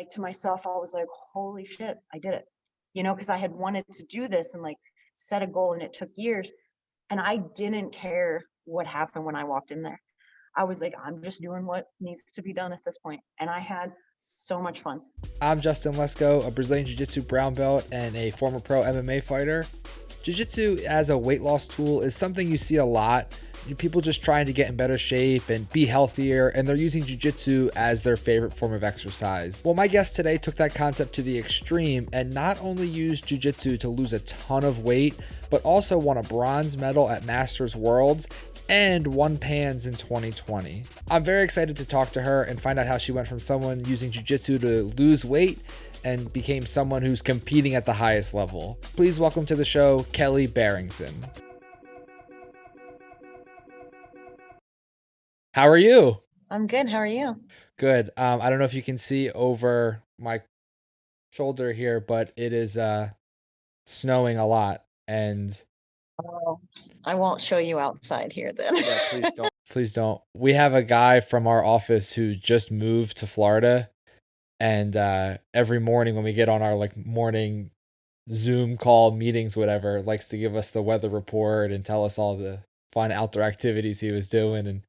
like to myself, I was like, holy shit, I did it. Because I had wanted to do this and like set a goal and it took years. And I didn't care what happened when I walked in there. I was like, I'm just doing what needs to be done at this point. And I had so much fun. I'm Justin Lesko, a Brazilian Jiu-Jitsu brown belt and a former pro MMA fighter. Jiu-Jitsu as a weight loss tool is something you see a lot. People just trying to get in better shape and be healthier, and they're using jiu-jitsu as their favorite form of exercise. Well, my guest today took that concept to the extreme and not only used jiu-jitsu to lose a ton of weight, but also won a bronze medal at Masters Worlds and won Pans in 2020. I'm very excited to talk to her and find out how she went from someone using jiu-jitsu to lose weight and became someone who's competing at the highest level. Please welcome to the show, Kelly Berginson. How are you? I'm good. How are you? Good. I don't know if you can see over my shoulder here, but it is snowing a lot. And Oh, I won't show you outside here then. yeah, please don't. Please don't. We have a guy from our office who just moved to Florida, and every morning when we get on our like morning Zoom call meetings, whatever, likes to give us the weather report and tell us all the fun outdoor activities he was doing. And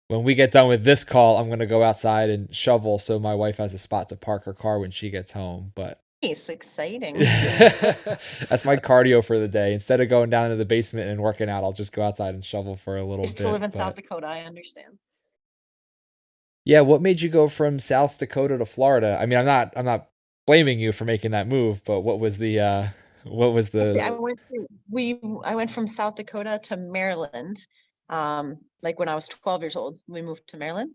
when we get done with this call, I'm going to go outside and shovel so my wife has a spot to park her car when she gets home. But It's exciting. that's my cardio for the day. Instead of going down to the basement and working out, I'll just go outside and shovel for a little Used bit. to live in South Dakota, I understand. Yeah, what made you go from South Dakota to Florida? I mean, I'm not blaming you for making that move, but what was the I went from South Dakota to Maryland. Like when I was 12 years old, we moved to Maryland,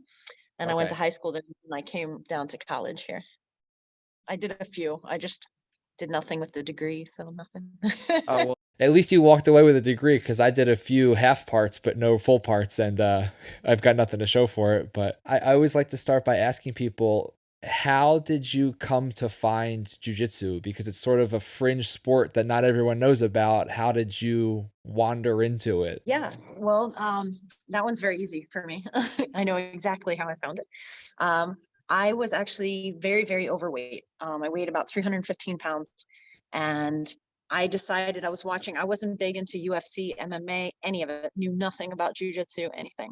and I went to high school there, and I came down to college here. I did a few. I just did nothing with the degree, so nothing. Oh, well, at least you walked away with a degree, because I did a few half parts but no full parts, and I've got nothing to show for it. But I always like to start by asking people, how did you come to find jiu-jitsu? Because it's sort of a fringe sport that not everyone knows about. How did you wander into it? Yeah, well, that one's very easy for me. I know exactly how I found it. I was actually very, very overweight. I weighed about 315 pounds, and I decided I wasn't big into UFC, MMA, any of it, knew nothing about jujitsu, anything.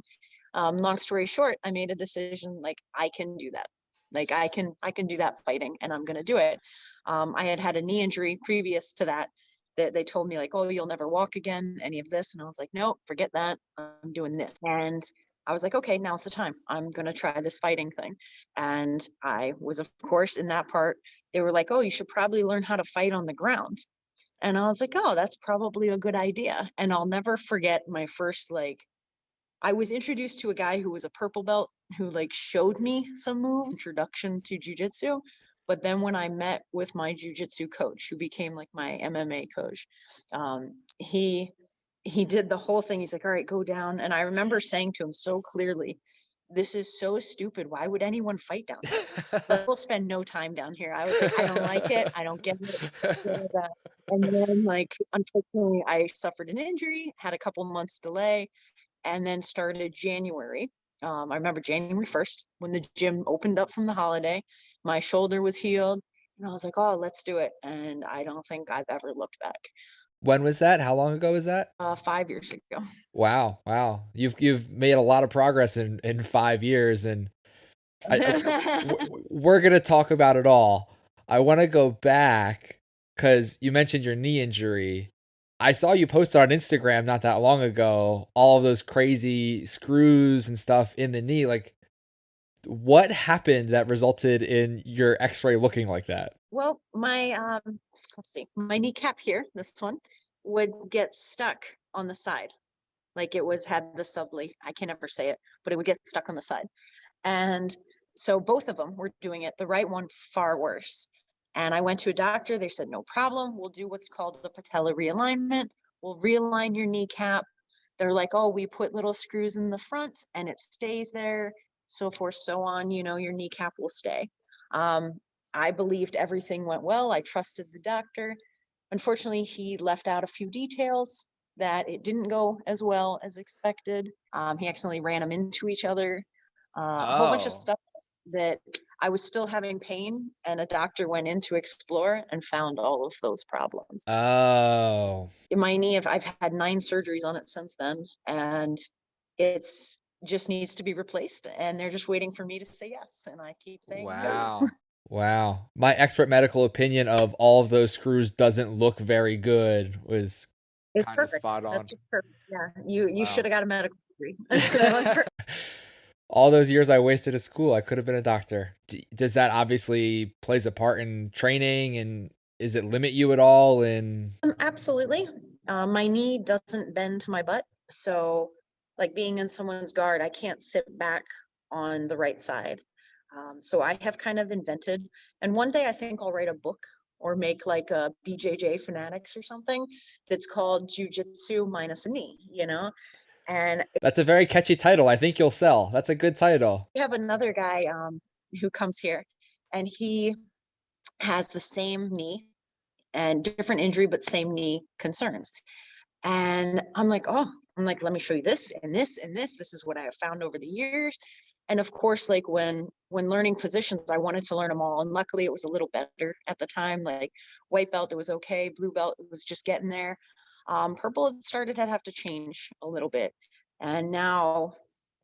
Long story short, I made a decision, like, I can do that. Like I can do that fighting, and I'm going to do it. I had a knee injury previous to that they told me, like, oh, you'll never walk again, any of this. And I was like, no, forget that. I'm doing this. And I was like, okay, now's the time. I'm going to try this fighting thing. And I was, of course, in that part, they were like, oh, you should probably learn how to fight on the ground. And I was like, oh, that's probably a good idea. And I'll never forget my first, I was introduced to a guy who was a purple belt who showed me some moves, introduction to jujitsu. But then when I met with my jujitsu coach, who became like my MMA coach, he did the whole thing. He's like, all right, go down. And I remember saying to him so clearly, this is so stupid. Why would anyone fight down here? We'll spend no time down here. I was like, I don't like it. I don't get it. And then unfortunately, I suffered an injury, had a couple months delay, and then started January. I remember January 1st when the gym opened up from the holiday. My shoulder was healed, and I was like, oh, let's do it. And I don't think I've ever looked back. When was that? How long ago was that? 5 years ago. Wow. You've made a lot of progress in 5 years, and we're going to talk about it all. I want to go back because you mentioned your knee injury. I saw you post on Instagram not that long ago, all of those crazy screws and stuff in the knee. Like, what happened that resulted in your x-ray looking like that? Well, my, let's see, my kneecap here, this one, would get stuck on the side. Like had the sublate, I can never say it, but it would get stuck on the side. And so both of them were doing it. The right one, far worse. And I went to a doctor. They said, no problem. We'll do what's called the patella realignment. We'll realign your kneecap. They're like, oh, we put little screws in the front and it stays there, so forth, so on. Your kneecap will stay. I believed everything went well. I trusted the doctor. Unfortunately, he left out a few details that it didn't go as well as expected. He accidentally ran them into each other. A whole bunch of stuff that I was still having pain, and a doctor went in to explore and found all of those problems. Oh, In my knee, I've had 9 surgeries on it since then, and it's just needs to be replaced, and they're just waiting for me to say yes, and I keep saying no. Wow. wow. My expert medical opinion of all of those screws doesn't look very good was It's Kind of perfect. spot That's on. just perfect. Yeah, you Wow. should have got a medical degree. That was perfect. all those years I wasted at school. I could have been a doctor. Does that obviously plays a part in training, and is it limit you at all? And Absolutely. My knee doesn't bend to my butt, so like being in someone's guard, I can't sit back on the right side. So I have kind of invented, and one day I think I'll write a book or make like a BJJ fanatics or something that's called Jiu Jitsu minus a knee, you know? And that's a very catchy title. I think you'll sell. That's a good title. we have another guy who comes here, and he has the same knee and different injury, but same knee concerns. And I'm like, let me show you this and this and this. This is what I have found over the years. And of course, like when learning positions, I wanted to learn them all. And luckily it was a little better at the time. Like white belt, it was okay. Blue belt, it was just getting there. Purple, it started to have to change a little bit. And now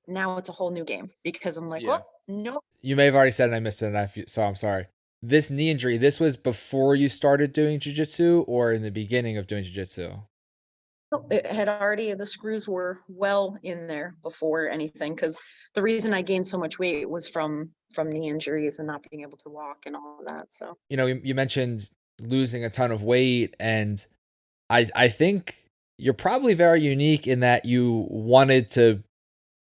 it's a whole new game because I'm like, Yeah. well, no, You may have already said it and I missed it, and so I'm sorry. This knee injury, this was before you started doing jiu-jitsu or in the beginning of doing jiu-jitsu? it had already, the screws were well in there before anything, because the reason I gained so much weight was from knee injuries and not being able to walk and all of that. So You know, you mentioned losing a ton of weight, and I think you're probably very unique in that you wanted to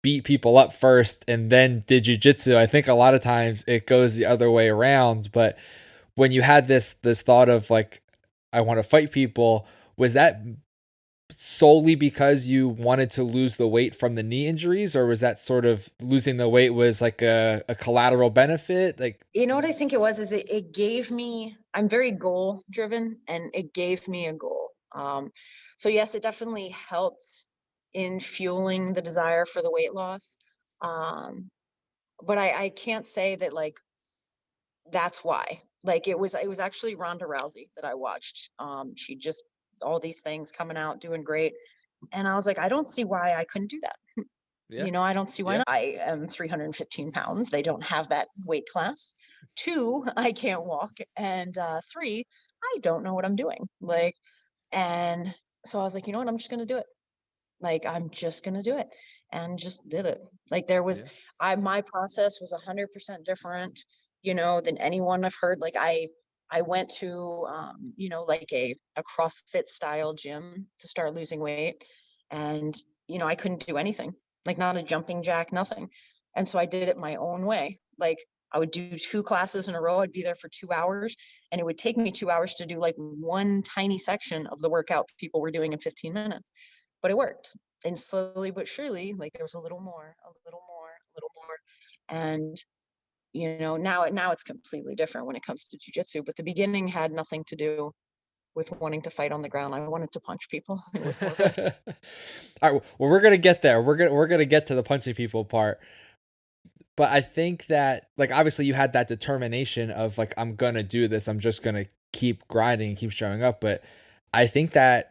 beat people up first and then did jujitsu. I think a lot of times it goes the other way around. But when you had this thought of like, I want to fight people, was that solely because you wanted to lose the weight from the knee injuries, or was that sort of losing the weight was like a collateral benefit? Like, you know what I think it was is it gave me, I'm very goal driven, and it gave me a goal. So yes, it definitely helped in fueling the desire for the weight loss. Um, but I can't say that like that's why. Like it was actually Ronda Rousey that I watched. She just all these things coming out doing great. And I was like, I don't see why I couldn't do that. Yeah. You know, I don't see why Yeah. not. I am 315 pounds. They don't have that weight class. 2, I can't walk. And 3, I don't know what I'm doing. Like, and so I was like, you know what? I'm just gonna do it. Like, I'm just gonna do it, and just did it. Like, there was, Yeah. my process was 100% different, than anyone I've heard. Like, I went to, like a CrossFit style gym to start losing weight, and I couldn't do anything, like not a jumping jack, nothing. And so I did it my own way. Like, I would do 2 classes in a row. I'd be there for 2 hours, and it would take me 2 hours to do like one tiny section of the workout people were doing in 15 minutes. But it worked. And slowly but surely, like there was a little more, a little more, a little more. And now it's completely different when it comes to jujitsu. But the beginning had nothing to do with wanting to fight on the ground. I wanted to punch people. It was more about, all right, well, we're gonna get there. We're gonna get to the punching people part. But I think that like obviously you had that determination of like I'm gonna do this. I'm just gonna keep grinding and keep showing up. But I think that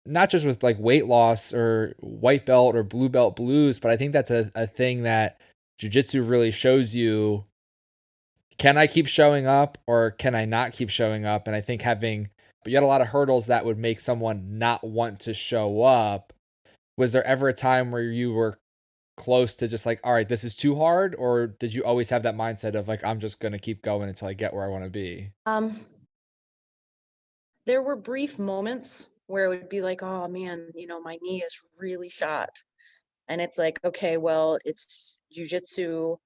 not just with like weight loss or white belt or blue belt blues, but I think that's a thing that jujitsu really shows you. Can I keep showing up or can I not keep showing up? And I think but you had a lot of hurdles that would make someone not want to show up. Was there ever a time where you were close to just like, all right, this is too hard? Or did you always have that mindset of like, I'm just going to keep going until I get where I want to be? there were brief moments where it would be like, oh man, my knee is really shot. And it's like, okay, well, it's jujitsu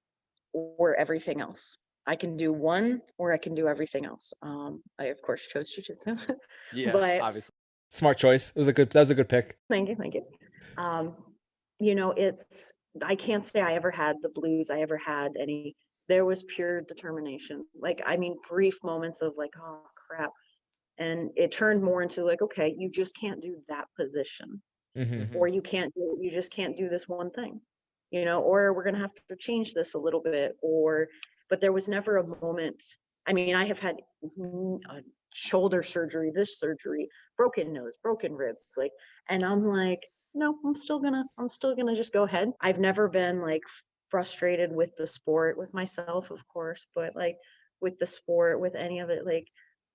or everything else. I can do one or I can do everything else. I of course chose jujitsu, Yeah. but Obviously. Smart choice. That was a good pick. thank you, thank you. Um, it's, I can't say I ever had the blues. I ever had any. There was pure determination. Like, I mean, brief moments of like, oh crap, and it turned more into like, okay, you just can't do that position, Hmm. or you just can't do this one thing, or we're gonna have to change this a little bit, or but there was never a moment. I mean, I have had shoulder surgery, this surgery, broken nose, broken ribs, like, and I'm like, no, I'm still gonna just go ahead. I've never been like frustrated with the sport, with myself, of course, but like with the sport, with any of it, like,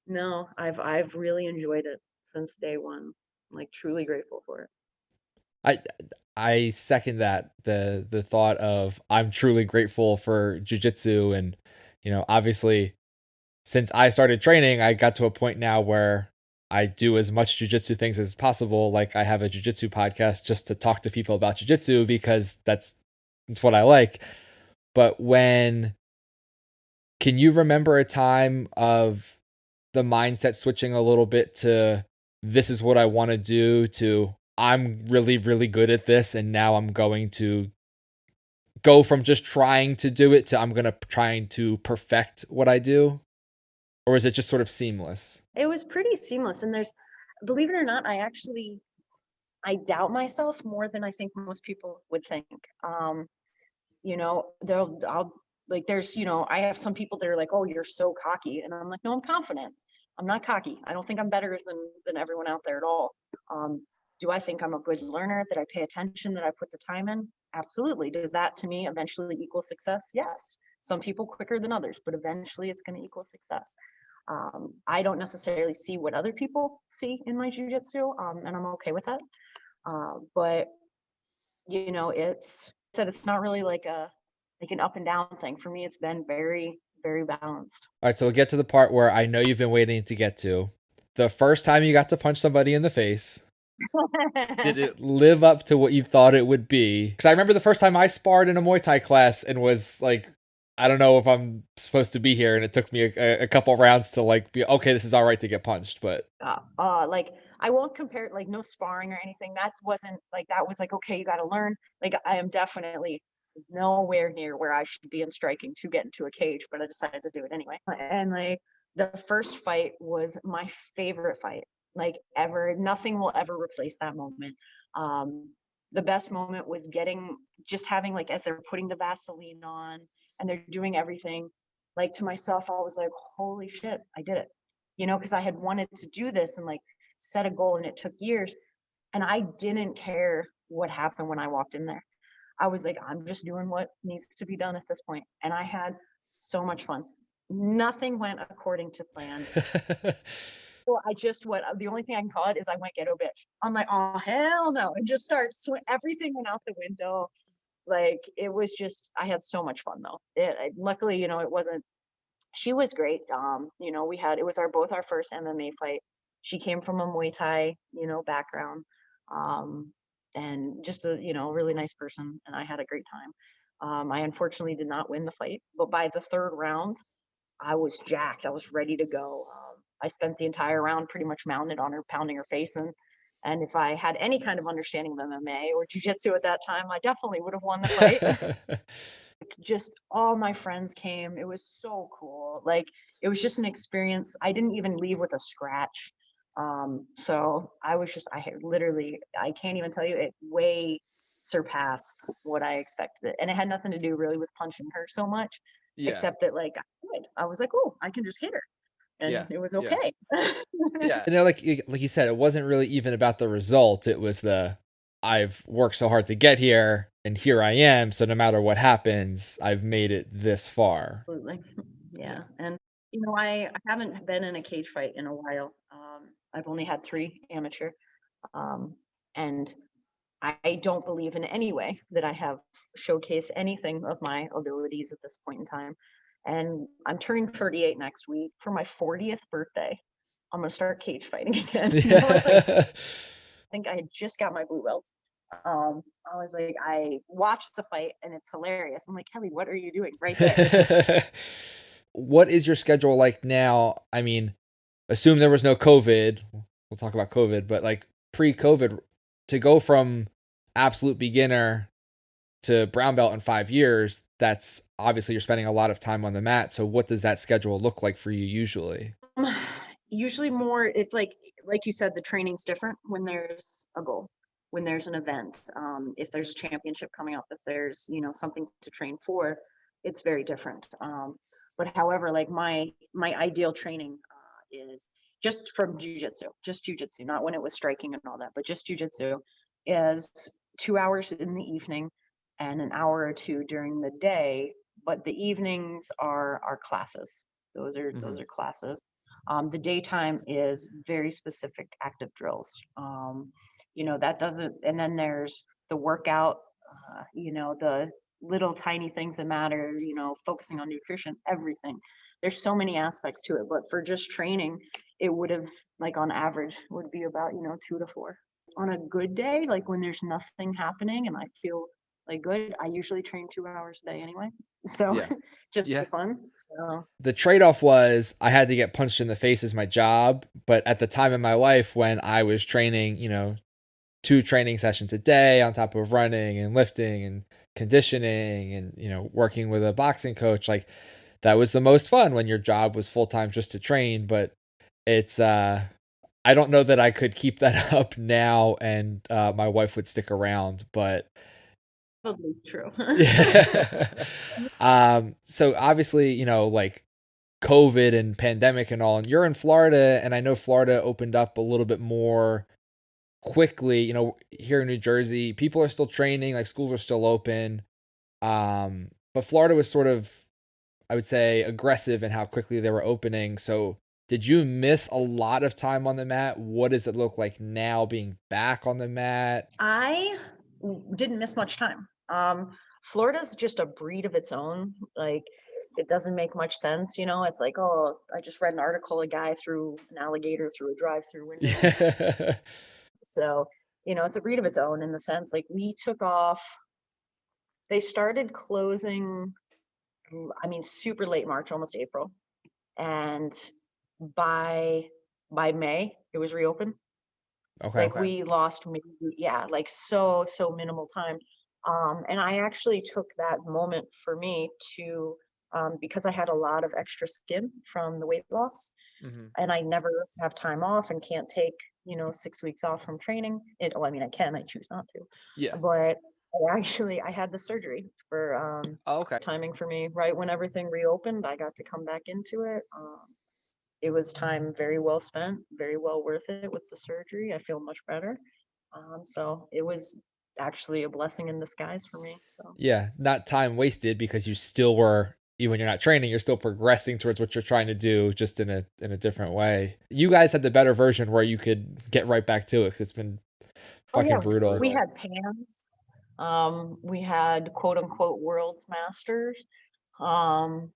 no, I've really enjoyed it since day one. I'm like truly grateful for it. I I second that, the thought of I'm truly grateful for jujitsu. And obviously since I started training, I got to a point now where I do as much jujitsu things as possible. Like I have a jujitsu podcast just to talk to people about jujitsu because that's what I like. But can you remember a time of the mindset switching a little bit to this is what I want to do to I'm really, really good at this and now I'm going to go from just trying to do it to I'm going to trying to perfect what I do? Or is it just sort of seamless? It was pretty seamless, and believe it or not, I doubt myself more than I think most people would think. I'll like I have some people that are like, oh, you're so cocky. And I'm like, no, I'm confident. I'm not cocky. I don't think I'm better than everyone out there at all. Do I think I'm a good learner, that I pay attention, that I put the time in? Absolutely. Does that to me eventually equal success? Yes. Some people quicker than others, but eventually it's going to equal success. I don't necessarily see what other people see in my jujitsu, and I'm okay with that. But it's not really like an up and down thing. For me, it's been very, very balanced. All right, so we'll get to the part where I know you've been waiting to get to. The first time you got to punch somebody in the face, did it live up to what you thought it would be? Because I remember the first time I sparred in a Muay Thai class and was like, I don't know if I'm supposed to be here, and it took me a couple rounds to like be okay. This is all right to get punched, but like I won't compare it, like no sparring or anything. That wasn't like that was like okay, you got to learn. Like I am definitely nowhere near where I should be in striking to get into a cage, but I decided to do it anyway. And like the first fight was my favorite fight, like ever. Nothing will ever replace that moment. The best moment was just having like as they're putting the Vaseline on and they're doing everything, like to myself, I was like, holy shit, I did it. Because I had wanted to do this and like set a goal, and it took years. And I didn't care what happened when I walked in there. I was like, I'm just doing what needs to be done at this point. And I had so much fun. Nothing went according to plan. Well, the only thing I can call it is I went ghetto bitch. I'm like, oh, hell no. And just everything went out the window. Like, it was just, I had so much fun though. Luckily, it wasn't, she was great. It was both our first MMA fight. She came from a Muay Thai, background. And just a, really nice person. And I had a great time. I unfortunately did not win the fight, but by the third round, I was jacked. I was ready to go. I spent the entire round pretty much mounted on her, pounding her face in. And if I had any kind of understanding of MMA or jiu-jitsu at that time, I definitely would have won the fight. Just all my friends came. It was so cool. Like, it was just an experience. I didn't even leave with a scratch. So I had literally, I can't even tell you, it way surpassed what I expected. And it had nothing to do really with punching her so much, yeah, except that like I was like, oh, I can just hit her. yeah, And it was yeah, okay. yeah. And like you said, it wasn't really even about the result. It was I've worked so hard to get here, and here I am. So no matter what happens, I've made it this far. Absolutely. Yeah. And I haven't been in a cage fight in a while. I've only had 3 amateur. And I don't believe in any way that I have showcased anything of my abilities at this point in time. And I'm turning 38 next week. For my 40th birthday, I'm going to start cage fighting again. I think I had just got my blue belt. I was like, I watched the fight and it's hilarious. I'm like, Kelly, what are you doing right there? What is your schedule like now? I mean, assume there was no COVID. We'll talk about COVID, but like pre-COVID, to go from absolute beginner to brown belt in 5 years, that's obviously you're spending a lot of time on the mat. So what does that schedule look like for you usually? Usually more, it's like you said, the training's different when there's a goal, when there's an event, if there's a championship coming up, if there's, something to train for. it's very different. But however, like my ideal training is just from jujitsu, just jujitsu, not when it was striking and all that, but just jujitsu is 2 hours in the evening and an hour or two during the day. But the evenings are classes. Those Hmm. are classes. The daytime is very specific active drills. That doesn't, and then there's the workout, the little tiny things that matter, focusing on nutrition, everything. There's so many aspects to it, but for just training, it would have, like on average, would be about, 2 to 4. On a good day, like when there's nothing happening and I feel like good, I usually train 2 hours a day anyway. So Yeah. just Yeah. for fun. So The trade-off was I had to get punched in the face as my job, but at the time in my life when I was training, 2 training sessions a day on top of running and lifting and conditioning and, working with a boxing coach, like, that was the most fun when your job was full-time just to train, but it's, I don't know that I could keep that up now and, my wife would stick around, but probably true. yeah. So obviously, like COVID and pandemic and all, and you're in Florida, and I know Florida opened up a little bit more quickly. Here in New Jersey, people are still training, like schools are still open. But Florida was sort of, I would say, aggressive in how quickly they were opening. So did you miss a lot of time on the mat? What does it look like now being back on the mat? I didn't miss much time. Florida's just a breed of its own. Like, it doesn't make much sense, It's like, oh, I just read an article, a guy threw an alligator through a drive-through window. Yeah. So, it's a breed of its own in the sense, like, we took off. They started closing, I mean, super late March, almost April, and by May, it was reopened. Okay. Like, we lost maybe, yeah, like so minimal time. And I actually took that moment for me to, because I had a lot of extra skin from the weight loss, Hmm. and I never have time off and can't take, 6 weeks off from training. I mean, I can, I choose not to, Yeah. but I had the surgery for, Oh, okay. timing for me right when everything reopened. I got to come back into it. It was time very well spent, very well worth it with the surgery. I feel much better. So it was actually a blessing in disguise for me. So Yeah, not time wasted because you still were, even when you're not training, you're still progressing towards what you're trying to do, just in a different way. You guys had the better version where you could get right back to it because it's been oh yeah, fucking brutal. we had pans. We had quote unquote world's masters. Um,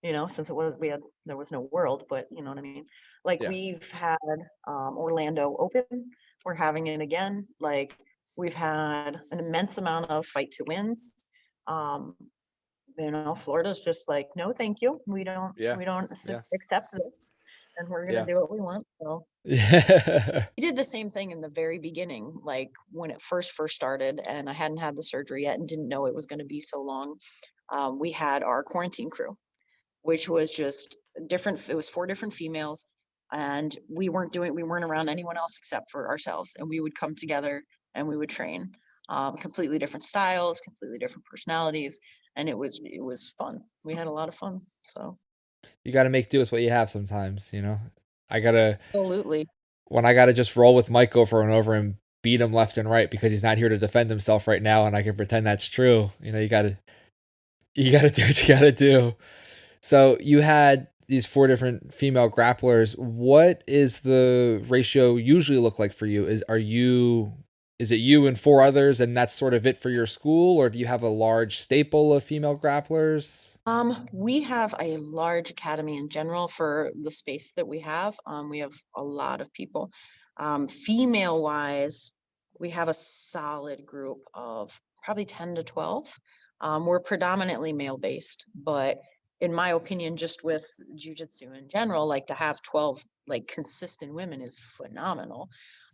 since there was no world, but you know what I mean? Like, Yeah. we've had Orlando Open, we're having it again. Like, we've had an immense amount of fight to wins. Um, Florida's just like, no, thank you. Yeah. We don't Yeah. accept this, and we're gonna Yeah. do what we want. So Yeah. we did the same thing in the very beginning, like when it first started, and I hadn't had the surgery yet and didn't know it was going to be so long. We had our quarantine crew, which was just different. It was 4 different females, and we weren't around anyone else except for ourselves. And we would come together and we would train, completely different styles, completely different personalities. And it was fun. We had a lot of fun. So You got to make do with what you have sometimes. I got to, absolutely. when I got to just roll with Mike over and over and beat him left and right because he's not here to defend himself right now and I can pretend that's true. You got to do what you got to do. So you had these 4 different female grapplers. What is the ratio usually look like for you? Is it you and 4 others and that's sort of it for your school, or do you have a large staple of female grapplers? We have a large academy in general for the space that we have. We have a lot of people. Female wise, we have a solid group of probably 10 to 12. We're predominantly male based, but in my opinion, just with jujitsu in general, like, to have 12 like consistent women is phenomenal.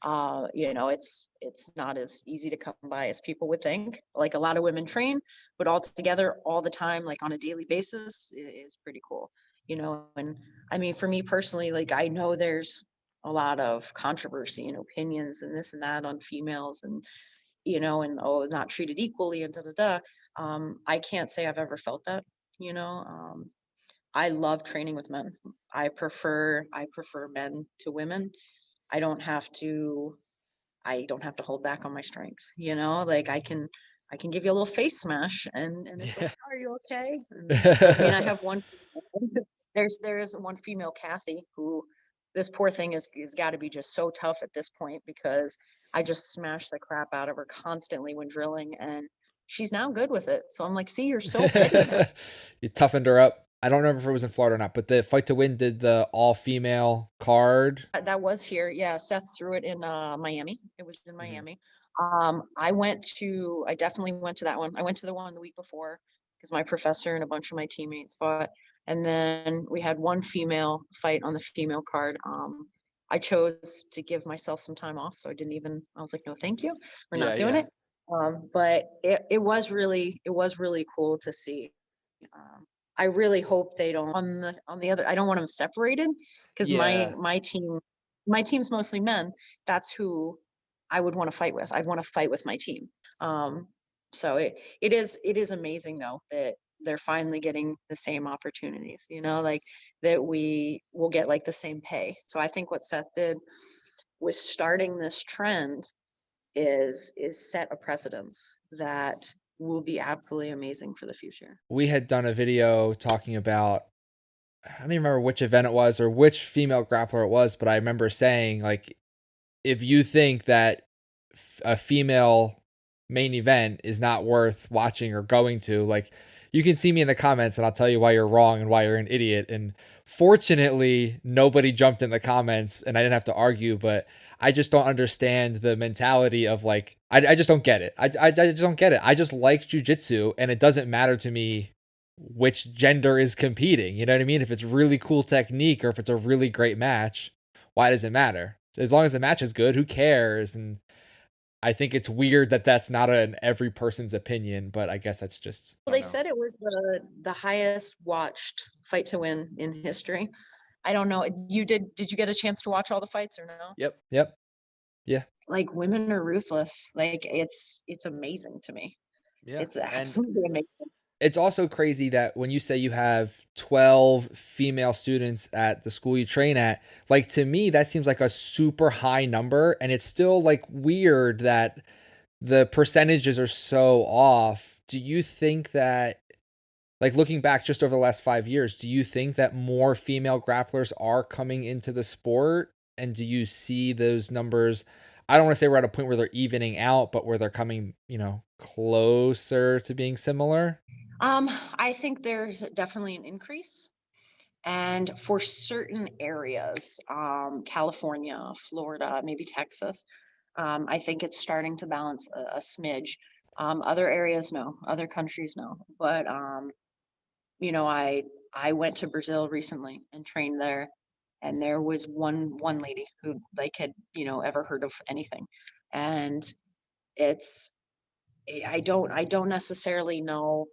It's not as easy to come by as people would think. Like, a lot of women train, but all together all the time, like on a daily basis, is pretty cool. And I mean, for me personally, like, I know there's a lot of controversy and opinions and this and that on females, and oh, not treated equally and da da da. I can't say I've ever felt that. you know. I love training with men. I prefer men to women. I don't have to I don't have to hold back on my strength, you know, like I can give you a little face smash and it's like, Yeah. are you okay? And I mean, I have one there's one female Kathy who this poor thing is got to be just so tough at this point because I just smash the crap out of her constantly when drilling and she's now good with it. So I'm like, see, you're so petty now. You toughened her up. I don't remember if it was in Florida or not, but the Fight to Win did the all female card. That was here. Yeah, Seth threw it in Miami. It was in Hmm. Miami. I definitely went to that one. I went to the one the week before because my professor and a bunch of my teammates fought. And then we had one female fight on the female card. I chose to give myself some time off, so I was like, no, thank you. We're Yeah, not doing yeah. it. But it was really cool to see. Um, I really hope they don't on the other. I don't want them separated because my Yeah. my team my team's mostly men. That's who I would want to fight with. I'd want to fight with my team. Um, so it is amazing though that they're finally getting the same opportunities, you know, like that we will get like the same pay. So I think what Seth did was starting this trend is set a precedence that will be absolutely amazing for the future. We had done a video talking about, I don't even remember which event it was or which female grappler it was, but I remember saying, like, if you think that a female main event is not worth watching or going to, like, you can see me in the comments and I'll tell you why you're wrong and why you're an idiot. And fortunately, nobody jumped in the comments and I didn't have to argue, but I just don't understand the mentality of like, I just don't get it. I just don't get it. I just like jujitsu and it doesn't matter to me which gender is competing. You know what I mean? If it's really cool technique or if it's a really great match, why does it matter? As long as the match is good, who cares? And I think it's weird that that's not an every person's opinion, but I guess that's just, I Well, don't they know. said it was the highest watched fight to win in history. I don't know. Did you get a chance to watch all the fights or no? Yep. Yep. Yeah. Like women are ruthless. Like it's amazing to me. Yeah. It's And absolutely amazing. it's also crazy that when you say you have 12 female students at the school you train at, like to me, that seems like a super high number. And it's still like weird that the percentages are so off. Do you think that, like looking back just over the last 5 years, do you think that more female grapplers are coming into the sport? And do you see those numbers? I don't want to say we're at a point where they're evening out, but where they're coming, closer to being similar. I think there's definitely an increase. And for certain areas, California, Florida, maybe Texas, I think it's starting to balance a smidge. Other areas, no. Other countries, no. But you know, I went to Brazil recently and trained there, and there was one lady who like had ever heard of anything, and it's I don't necessarily know.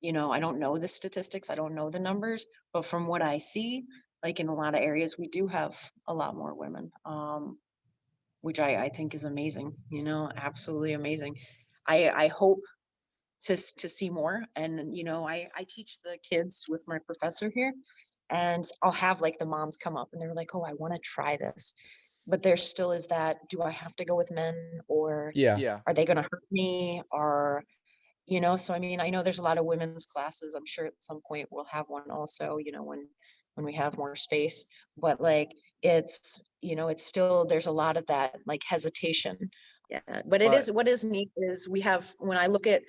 I don't know the statistics, I don't know the numbers, but from what I see, like in a lot of areas, we do have a lot more women, which I think is amazing, absolutely amazing. I hope to see more. And, I teach the kids with my professor here, and I'll have like the moms come up and they're like, oh, I want to try this. But there still is that, do I have to go with men or Yeah. Yeah. are they going to hurt me? Or so I mean, I know there's a lot of women's classes. I'm sure at some point we'll have one also, when we have more space. But like it's still there's a lot of that like hesitation. Yeah. But it is But what is neat is we have when I look at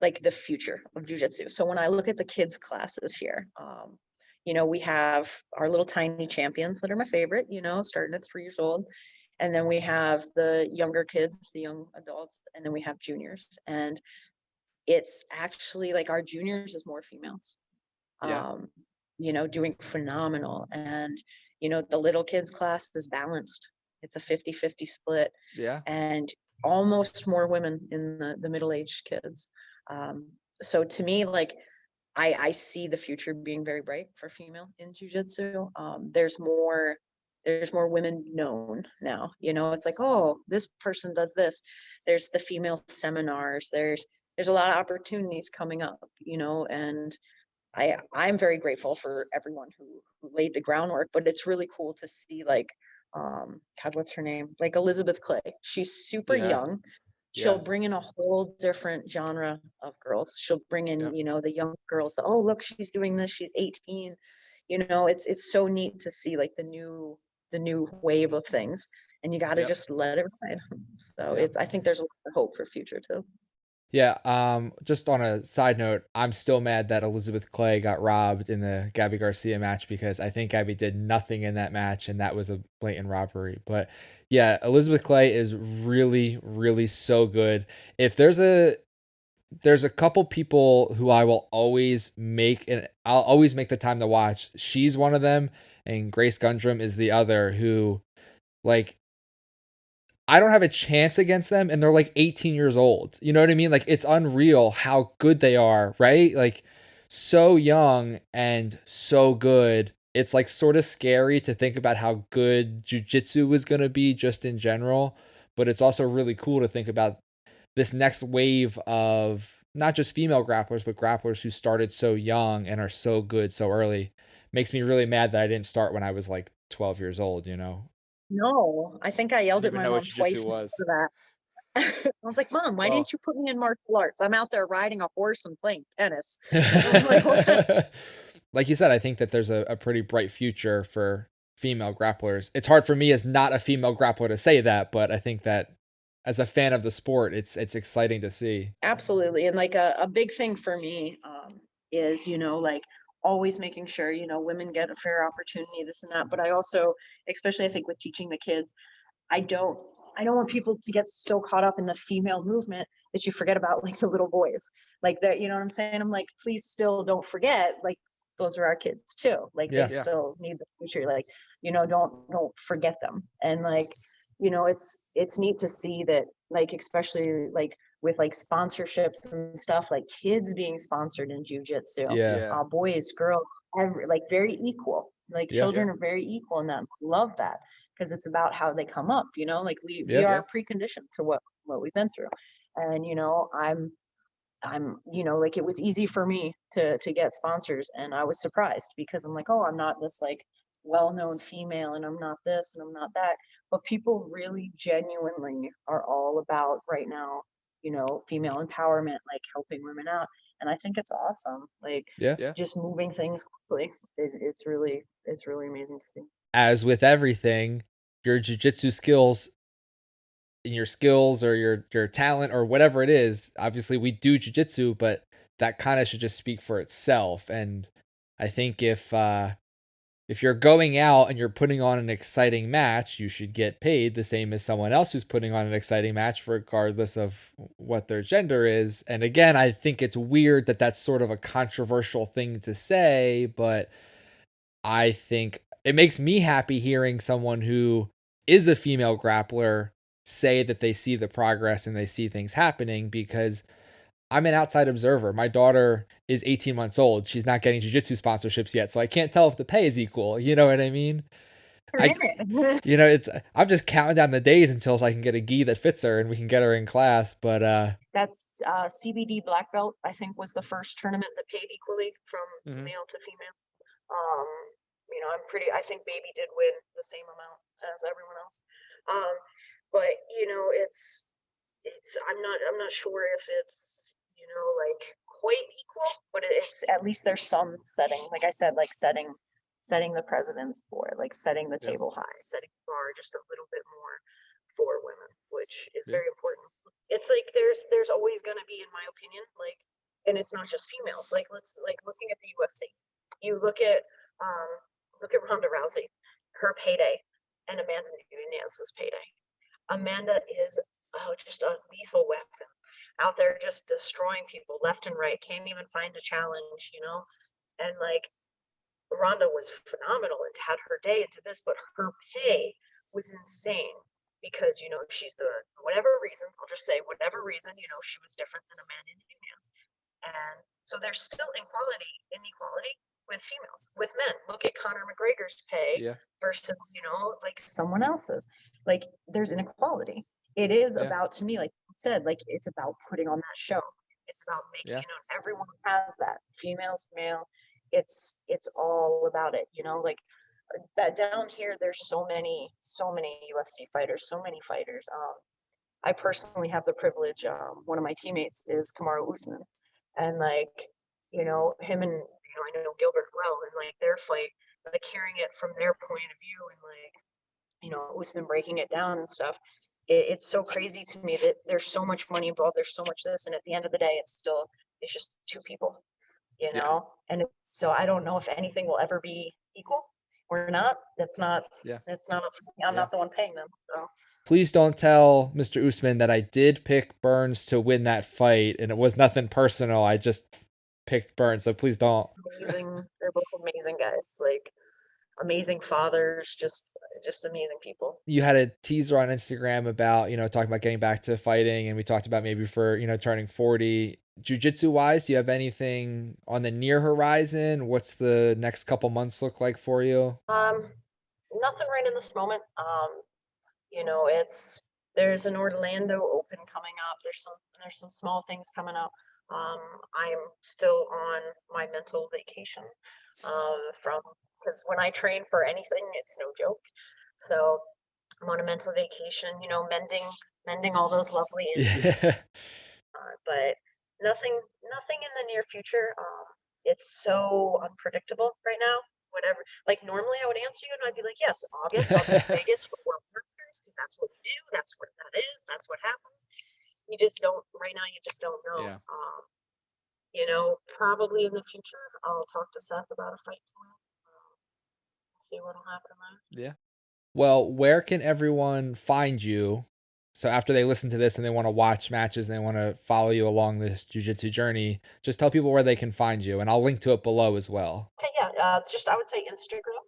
like the future of jujitsu. So when I look at the kids' classes here, we have our little tiny champions that are my favorite, starting at 3 years old. And then we have the younger kids, the young adults, and then we have juniors. And it's actually like our juniors is more females, yeah. um, doing phenomenal. And, the little kids class is balanced. It's a 50-50 split Yeah. and almost more women in the middle-aged kids. So to me, like, I see the future being very bright for female in jujitsu. There's more women known now. It's like, oh, this person does this. There's the female seminars. There's a lot of opportunities coming up, and I'm very grateful for everyone who laid the groundwork, but it's really cool to see like, God, what's her name? Like Elizabeth Clay. She's super Yeah. young. She'll Yeah. bring in a whole different genre of girls. She'll bring in, Yep. you know, the young girls, oh, look, she's doing this, she's 18. You know, it's so neat to see like the new wave of things. And you gotta Yep. just let it ride. So Yeah. I think there's a lot of hope for future too. Yeah, just on a side note, I'm still mad that Elizabeth Clay got robbed in the Gabby Garcia match because I think Gabby did nothing in that match and that was a blatant robbery. But yeah, Elizabeth Clay is really, really so good. If there's a couple people who I will always make and I'll always make the time to watch. She's one of them, and Grace Gundrum is the other who like I don't have a chance against them and they're like 18 years old. You know what I mean? Like it's unreal how good they are, right? Like so young and so good. It's like sort of scary to think about how good jujitsu is going to be just in general, but it's also really cool to think about this next wave of not just female grapplers, but grapplers who started so young and are so good so early. Makes me really mad that I didn't start when I was like 12 years old, you know? No, I think I yelled Didn't at even my know what mom jujitsu twice was. for that. I was like, Mom, why Well, didn't you put me in martial arts? I'm out there riding a horse and playing tennis. I'm like, what kind like you said, I think that there's a pretty bright future for female grapplers. It's hard for me as not a female grappler to say that, but I think that as a fan of the sport, it's exciting to see. Absolutely. And like a big thing for me is, like always making sure, women get a fair opportunity, this and that. But I also, especially I think with teaching the kids, I don't I don't want people to get so caught up in the female movement that you forget about like the little boys. Like that, you know what I'm saying? I'm like, please still don't forget, like those are our kids too. Like they Yeah. Yeah. still need the future. Like, don't forget them. And like, it's neat to see that like especially like with like sponsorships and stuff, like kids being sponsored in jujitsu, Yeah. boys, girls, like very equal. Like Yeah. children are very equal in that. Love that because it's about how they come up, like we Yeah. are preconditioned to what we've been through. And I'm like it was easy for me to get sponsors, and I was surprised because I'm like, oh, I'm not this like well-known female, and I'm not this and I'm not that. But people really genuinely are all about right now, female empowerment, like helping women out. And I think it's awesome, like Yeah. just moving things quickly. It's really amazing to see. As with everything, your jujitsu skills and your skills or your talent or whatever it is, obviously we do jujitsu, but that kind of should just speak for itself. And I think if you're going out and you're putting on an exciting match, you should get paid the same as someone else who's putting on an exciting match, regardless of what their gender is. And again, I think it's weird that that's sort of a controversial thing to say, but I think it makes me happy hearing someone who is a female grappler say that they see the progress and they see things happening because I'm an outside observer. My daughter is 18 months old. She's not getting jiu-jitsu sponsorships yet, so I can't tell if the pay is equal. You know what I mean? You're I in it. it's I'm just counting down the days until I can get a gi that fits her and we can get her in class. But That's CBD black belt, I think, was the first tournament that paid equally from mhm. male to female. Um, I think Baby did win the same amount as everyone else. Um, but I'm not sure if it's, like quite equal, but it's at least there's some setting, like I said, like setting the precedence for it, like setting the Yeah. table high, setting the bar just a little bit more for women, which is Yeah. very important. It's like there's always going to be, in my opinion, like, and it's not just females. Like let's like looking at the UFC, you um look at Ronda Rousey, her payday, and Amanda Nunes's payday. Amanda is just a lethal weapon out there, just destroying people left and right. Can't even find a challenge. And like Rhonda was phenomenal and had her day into this, but her pay was insane because, she's whatever reason, I'll just say whatever reason, she was different than Amanda Nunes. And so there's still inequality with females, with men. Look at Conor McGregor's pay Yeah. versus, like someone else's. Like there's inequality. It is Yeah. about, to me, like you said, like it's about putting on that show. It's about making Yeah. everyone has that. Females, male, it's all about it, like that down here. There's so many UFC fighters, so many fighters. I personally have the privilege. One of my teammates is Kamaru Usman, and like, him and I know Gilbert well, and like their fight, like hearing it from their point of view, and like, Usman breaking it down and stuff. It's so crazy to me that there's so much money involved. There's so much this, and at the end of the day, it's just two people, Yeah. and so I don't know if anything will ever be equal or not. That's not Yeah. that's not up for me. I'm Yeah. not the one paying them. So Please don't tell Mr. Usman that I did pick Burns to win that fight and it was nothing personal. I just picked Burns, so please don't. amazing. They're both amazing guys. Like amazing fathers, just amazing people. You had a teaser on Instagram about, talking about getting back to fighting, and we talked about maybe for, turning 40. Jiu-jitsu wise, do you have anything on the near horizon? What's the next couple months look like for you? Nothing right in this moment. There's an Orlando Open coming up. There's some small things coming up. I'm still on my mental vacation from because when I train for anything, it's no joke. So I'm on a mental vacation, mending all those lovely injuries. Yeah. But nothing in the near future. It's so unpredictable right now. Whatever, like normally I would answer you and I'd be like, yes, August, I'll go to Vegas for World Masters because that's what we do. That's what that is. That's what happens. You just don't, right now, you just don't know. Yeah. Probably in the future, I'll talk to Seth about a fight tomorrow. See what'll happen there. Yeah. Well, where can everyone find you? So after they listen to this and they want to watch matches and they want to follow you along this jiu-jitsu journey, just tell people where they can find you, and I'll link to it below as well. Okay, yeah, it's just, I would say Instagram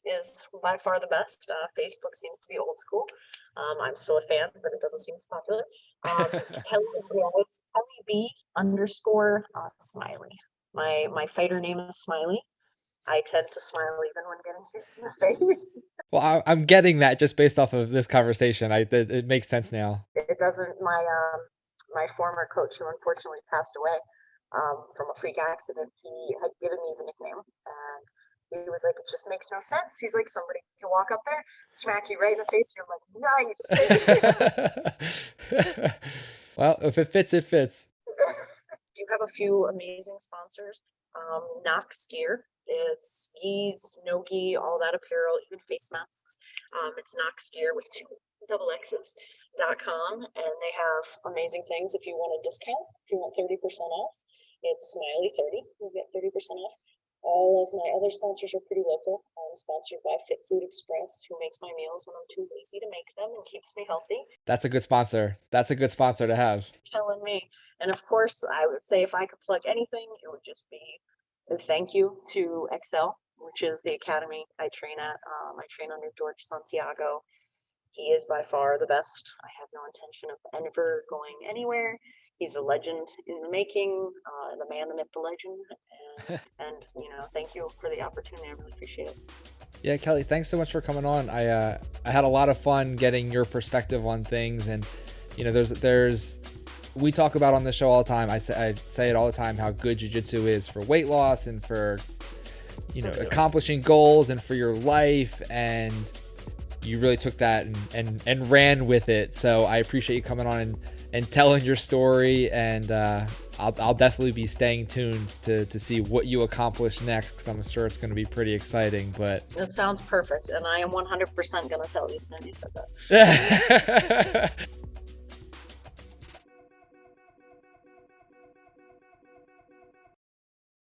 is by far the best. Facebook seems to be old school. I'm still a fan, but it doesn't seem as popular. It's Kelly B _ Smiley. My fighter name is Smiley. I tend to smile even when getting hit in the face. Well, I'm getting that just based off of this conversation. It makes sense now. It doesn't. My former coach, who unfortunately passed away from a freak accident, he had given me the nickname, and he was like, "It just makes no sense." He's like, "Somebody can walk up there, smack you right in the face, and you're like, nice." Well, if it fits, it fits. Do have a few amazing sponsors. Knox Gear. It's skis, no gi, all that apparel, even face masks. It's Knox Gear with 2 double X's.com, and they have amazing things. If you want a discount, if you want 30% off, it's Smiley30. You'll get 30% off. All of my other sponsors are pretty local. I'm sponsored by Fit Food Express, who makes my meals when I'm too lazy to make them and keeps me healthy. That's a good sponsor. That's a good sponsor to have. Telling me. And of course, I would say if I could plug anything, it would just be a thank you to Excel, which is the academy I train at. I train under George Santiago. He is by far the best. I have no intention of ever going anywhere. He's a legend in the making, the man, the myth, the legend. And thank you for the opportunity. I really appreciate it. Yeah, Kelly, thanks so much for coming on. I had a lot of fun getting your perspective on things, and there's we talk about on the show all the time. I say it all the time how good jiu-jitsu is for weight loss and for accomplishing goals and for your life, and you really took that and ran with it. So I appreciate you coming on and telling your story, and I'll definitely be staying tuned to see what you accomplish next, because I'm sure it's going to be pretty exciting. But that sounds perfect, and I am 100% going to tell you as soon as you said that.